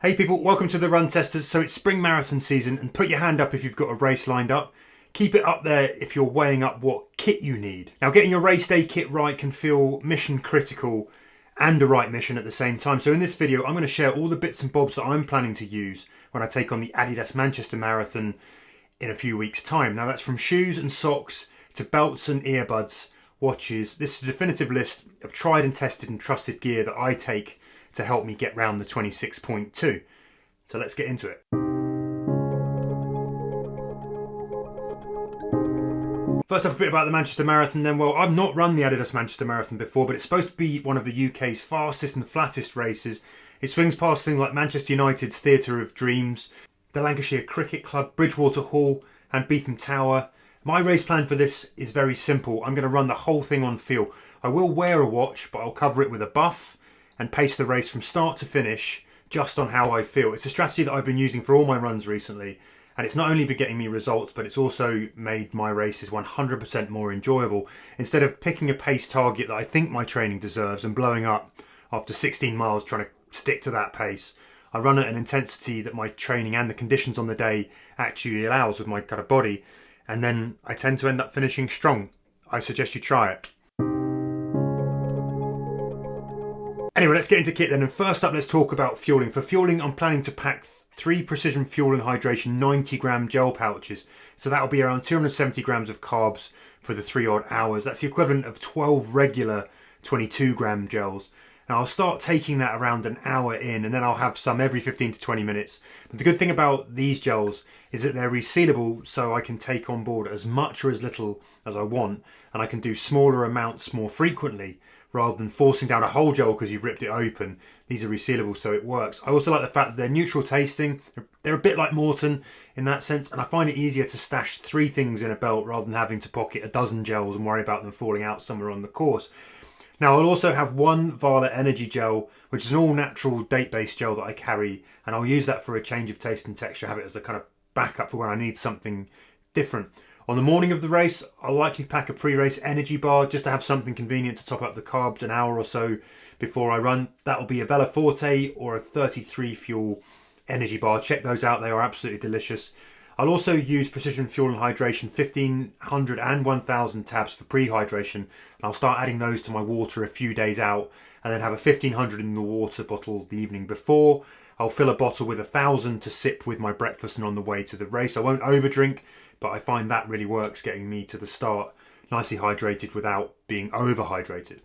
Hey people, welcome to the Run Testers. So it's spring marathon season, and put your hand up if you've got a race lined up. Keep it up there if you're weighing up what kit you need. Now, getting your race day kit right can feel mission critical and a right mission at the same time. So in this video, I'm going to share all the bits and bobs that I'm planning to use when I take on the Adidas Manchester Marathon in a few weeks' time. Now that's from shoes and socks to belts and earbuds, watches. This is a definitive list of tried and tested and trusted gear that I take to help me get round the 26.2. So let's get into it. First off, a bit about the Manchester Marathon then. Well, I've not run the Adidas Manchester Marathon before, but it's supposed to be one of the UK's fastest and flattest races. It swings past things like Manchester United's Theatre of Dreams, the Lancashire Cricket Club, Bridgewater Hall and Beetham Tower. My race plan for this is very simple. I'm going to run the whole thing on feel. I will wear a watch, but I'll cover it with a buff and pace the race from start to finish just on how I feel. It's a strategy that I've been using for all my runs recently, and it's not only been getting me results, but it's also made my races 100% more enjoyable. Instead of picking a pace target that I think my training deserves and blowing up after 16 miles trying to stick to that pace, I run at an intensity that my training and the conditions on the day actually allows with my kind of body, and then I tend to end up finishing strong. I suggest you try it. Anyway, let's get into kit then. And first up, let's talk about fueling. For fueling, I'm planning to pack 3 Precision Fuel and Hydration 90-gram gel pouches. So that'll be around 270 grams of carbs for the 3 odd hours. That's the equivalent of 12 regular 22-gram gels. Now I'll start taking that around an hour in, and then I'll have some every 15 to 20 minutes. But the good thing about these gels is that they're resealable, so I can take on board as much or as little as I want, and I can do smaller amounts more frequently rather than forcing down a whole gel because you've ripped it open. These are resealable, so it works. I also like the fact that they're neutral tasting. They're a bit like Morton in that sense, and I find it easier to stash 3 things in a belt rather than having to pocket a dozen gels and worry about them falling out somewhere on the course. Now I'll also have 1 Vala Energy Gel, which is an all-natural date-based gel that I carry, and I'll use that for a change of taste and texture, have it as a kind of backup for when I need something different. On the morning of the race, I'll likely pack a pre-race energy bar just to have something convenient to top up the carbs an hour or so before I run. That'll be a Vela Forte or a 33 Fuel energy bar. Check those out, they are absolutely delicious. I'll also use Precision Fuel and Hydration 1500 and 1000 tabs for pre-hydration, and I'll start adding those to my water a few days out, and then have a 1500 in the water bottle the evening before. I'll fill a bottle with 1000 to sip with my breakfast and on the way to the race. I won't overdrink, but I find that really works, getting me to the start nicely hydrated without being overhydrated.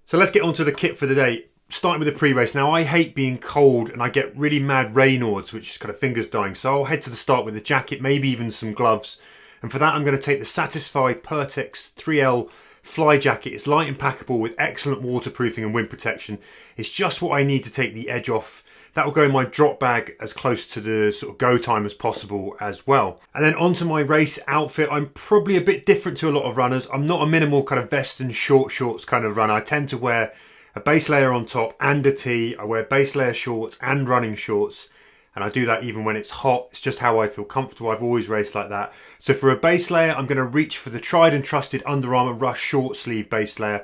So let's get on to the kit for the day. Starting with the pre-race. Now I hate being cold and I get really mad Raynaud's, which is kind of fingers dying. So I'll head to the start with a jacket, maybe even some gloves. And for that I'm going to take the Satisfy Pertex 3L Fly Jacket. It's light and packable with excellent waterproofing and wind protection. It's just what I need to take the edge off. That will go in my drop bag as close to the sort of go time as possible as well. And then onto my race outfit. I'm probably a bit different to a lot of runners. I'm not a minimal kind of vest and short shorts kind of runner. I tend to wear a base layer on top and a tee. I wear base layer shorts and running shorts, and I do that even when it's hot. It's just how I feel comfortable. I've always raced like that. So for a base layer, I'm going to reach for the tried and trusted Under Armour Rush short sleeve base layer.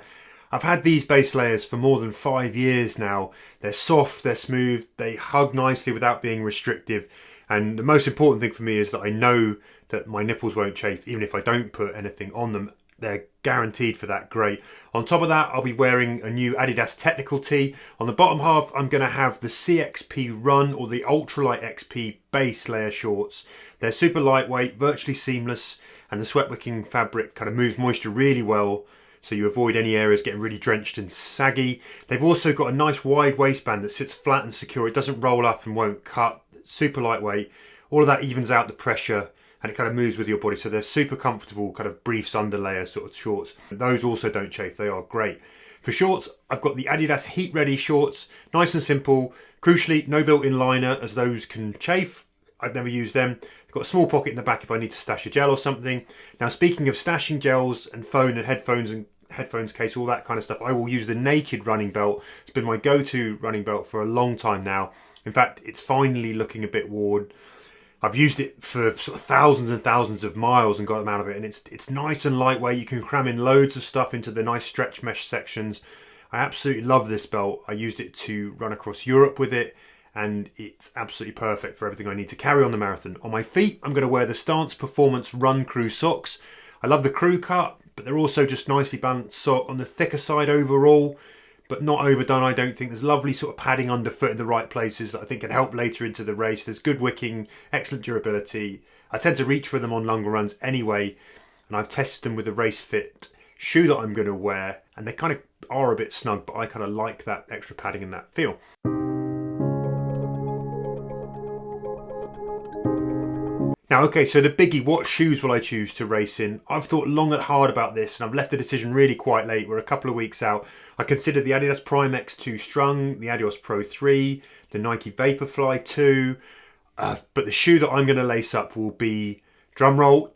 I've had these base layers for more than 5 years now. They're soft, they're smooth, they hug nicely without being restrictive, and the most important thing for me is that I know that my nipples won't chafe even if I don't put anything on them. They're guaranteed for that great. On top of that, I'll be wearing a new Adidas technical tee. On the bottom half, I'm going to have the CXP Run or the Ultralight XP base layer shorts. They're super lightweight, virtually seamless, and the sweat wicking fabric kind of moves moisture really well, so you avoid any areas getting really drenched and saggy. They've also got a nice wide waistband that sits flat and secure. It doesn't roll up and won't cut. Super lightweight. All of that evens out the pressure, and it kind of moves with your body, so they're super comfortable kind of briefs underlayer sort of shorts. Those also don't chafe, they are great. For shorts, I've got the Adidas Heat Ready shorts, nice and simple. Crucially, no built-in liner, as those can chafe. I'd never use them. They've got a small pocket in the back if I need to stash a gel or something. Now speaking of stashing gels and phone and headphones case, all that kind of stuff, I will use the Naked running belt. It's been my go-to running belt for a long time now. In fact, it's finally looking a bit worn. I've used it for sort of thousands and thousands of miles and got them out of it, and it's nice and lightweight. You can cram in loads of stuff into the nice stretch mesh sections. I absolutely love this belt. I used it to run across Europe with it, and it's absolutely perfect for everything I need to carry on the marathon. On my feet, I'm going to wear the Stance Performance Run Crew socks. I love the crew cut, but they're also just nicely balanced sock on the thicker side overall, but not overdone. I don't think there's lovely sort of padding underfoot in the right places that I think can help later into the race. There's good wicking, excellent durability. I tend to reach for them on longer runs anyway, and I've tested them with the Race Fit shoe that I'm going to wear, and they kind of are a bit snug, but I kind of like that extra padding and that feel. Now, okay, so the biggie, what shoes will I choose to race in? I've thought long and hard about this, and I've left the decision really quite late. We're a couple of weeks out. I considered the Adidas Prime X2 Strung, the Adios Pro 3, the Nike Vaporfly 2, but the shoe that I'm going to lace up will be, drumroll,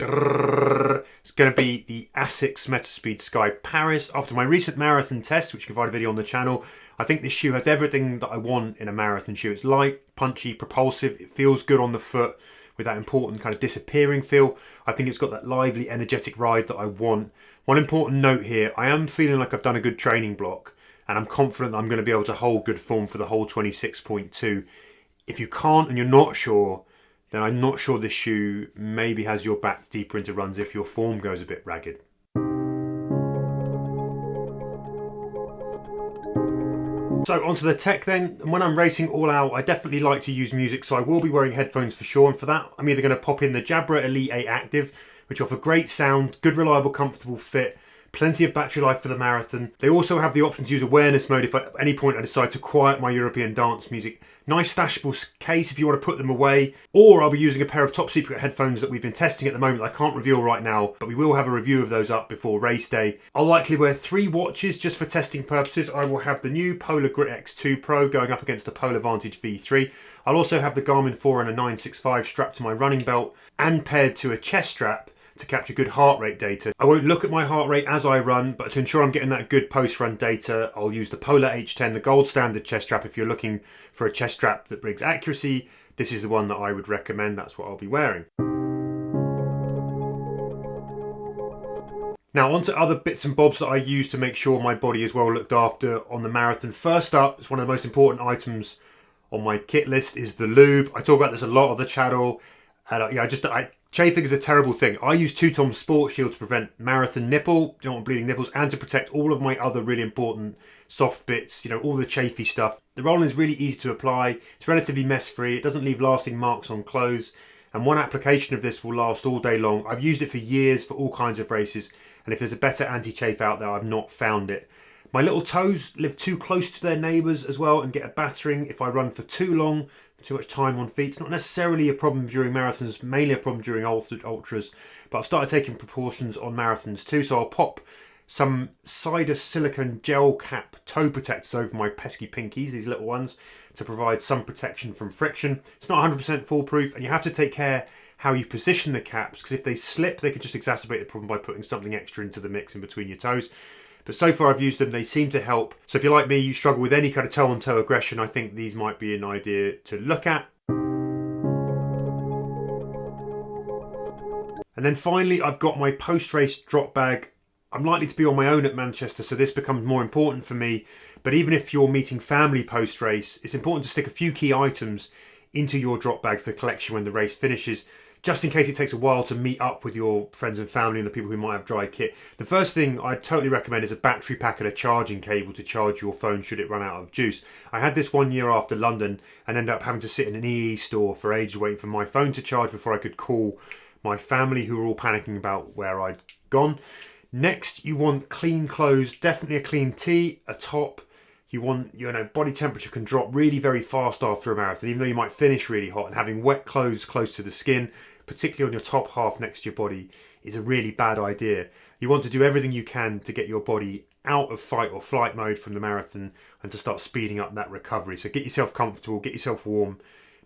it's going to be the Asics Metaspeed Sky Paris. After my recent marathon test, which you can find a video on the channel, I think this shoe has everything that I want in a marathon shoe. It's light, punchy, propulsive, it feels good on the foot with that important kind of disappearing feel. I think it's got that lively, energetic ride that I want. One important note here, I am feeling like I've done a good training block, and I'm confident that I'm going to be able to hold good form for the whole 26.2. If you can't and you're not sure, then I'm not sure this shoe maybe has your back deeper into runs if your form goes a bit ragged. So onto the tech then. When I'm racing all out, I definitely like to use music, so I will be wearing headphones for sure, and for that I'm either going to pop in the Jabra Elite 8 Active, which offer great sound, good reliable comfortable fit, plenty of battery life for the marathon. They also have the option to use awareness mode if at any point I decide to quiet my European dance music. Nice stashable case if you want to put them away, or I'll be using a pair of top secret headphones that we've been testing at the moment. I can't reveal right now, but we will have a review of those up before race day. I'll likely wear 3 watches just for testing purposes. I will have the new Polar Grit X2 Pro going up against the Polar Vantage V3. I'll also have the Garmin 4 and a 965 strapped to my running belt and paired to a chest strap to capture good heart rate data. I won't look at my heart rate as I run, but to ensure I'm getting that good post-run data, I'll use the Polar H10, the gold standard chest strap. If you're looking for a chest strap that brings accuracy, this is the one that I would recommend. That's what I'll be wearing. Now on to other bits and bobs that I use to make sure my body is well looked after on the marathon. First up, it's one of the most important items on my kit list is the lube. I talk about this a lot on the channel, and chafing is a terrible thing. I use 2-Tom Sport Shield to prevent marathon nipple, don't want bleeding nipples, and to protect all of my other really important soft bits, all the chafy stuff. The roll-on is really easy to apply, it's relatively mess-free, it doesn't leave lasting marks on clothes, and one application of this will last all day long. I've used it for years for all kinds of races, and if there's a better anti-chafe out there, I've not found it. My little toes live too close to their neighbours as well and get a battering if I run for too long, too much time on feet. It's not necessarily a problem during marathons, mainly a problem during ultras, but I've started taking precautions on marathons too, so I'll pop some cider silicone gel cap toe protectors over my pesky pinkies, these little ones, to provide some protection from friction. It's not 100% foolproof, and you have to take care how you position the caps, because if they slip, they can just exacerbate the problem by putting something extra into the mix in between your toes. But so far I've used them, they seem to help. So if you're like me, you struggle with any kind of toe-on-toe aggression, I think these might be an idea to look at. And then finally, I've got my post-race drop bag. I'm likely to be on my own at Manchester, so this becomes more important for me. But even if you're meeting family post-race, it's important to stick a few key items into your drop bag for collection when the race finishes, just in case it takes a while to meet up with your friends and family and the people who might have dry kit. The first thing I'd totally recommend is a battery pack and a charging cable to charge your phone should it run out of juice. I had this 1 year after London and ended up having to sit in an EE store for ages waiting for my phone to charge before I could call my family, who were all panicking about where I'd gone. Next, you want clean clothes, definitely a clean tee, a top. You want, body temperature can drop really very fast after a marathon, even though you might finish really hot, and having wet clothes close to the skin, particularly on your top half next to your body, is a really bad idea. You want to do everything you can to get your body out of fight or flight mode from the marathon and to start speeding up that recovery. So get yourself comfortable, get yourself warm,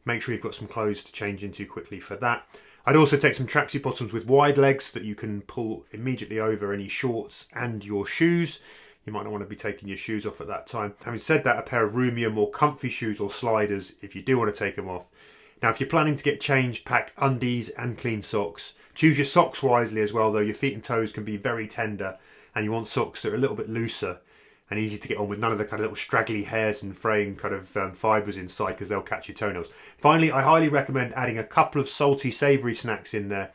make sure you've got some clothes to change into quickly for that. I'd also take some tracksuit bottoms with wide legs that you can pull immediately over any shorts and your shoes. You might not want to be taking your shoes off at that time. Having said that, a pair of roomier, more comfy shoes or sliders if you do want to take them off. Now, if you're planning to get changed, pack undies and clean socks. Choose your socks wisely as well, though. Your feet and toes can be very tender, and you want socks that are a little bit looser and easy to get on with. None of the kind of little straggly hairs and fraying kind of fibres inside, because they'll catch your toenails. Finally, I highly recommend adding a couple of salty, savoury snacks in there.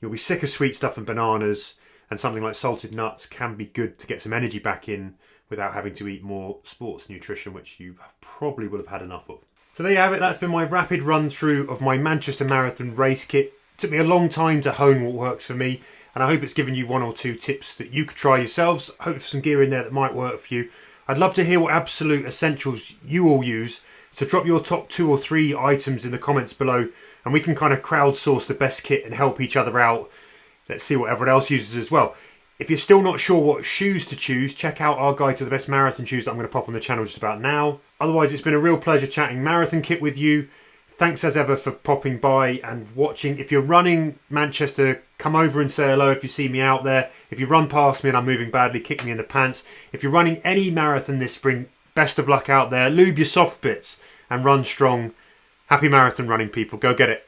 You'll be sick of sweet stuff and bananas, and something like salted nuts can be good to get some energy back in without having to eat more sports nutrition, which you probably will have had enough of. So there you have it. That's been my rapid run through of my Manchester Marathon race kit. It took me a long time to hone what works for me, and I hope it's given you one or two tips that you could try yourselves. I hope there's some gear in there that might work for you. I'd love to hear what absolute essentials you all use, so drop your top 2 or 3 items in the comments below, and we can kind of crowdsource the best kit and help each other out. Let's see what everyone else uses as well. If you're still not sure what shoes to choose, check out our guide to the best marathon shoes that I'm going to pop on the channel just about now. Otherwise, it's been a real pleasure chatting marathon kit with you. Thanks as ever for popping by and watching. If you're running Manchester, come over and say hello if you see me out there. If you run past me and I'm moving badly, kick me in the pants. If you're running any marathon this spring, best of luck out there. Lube your soft bits and run strong. Happy marathon running, people. Go get it.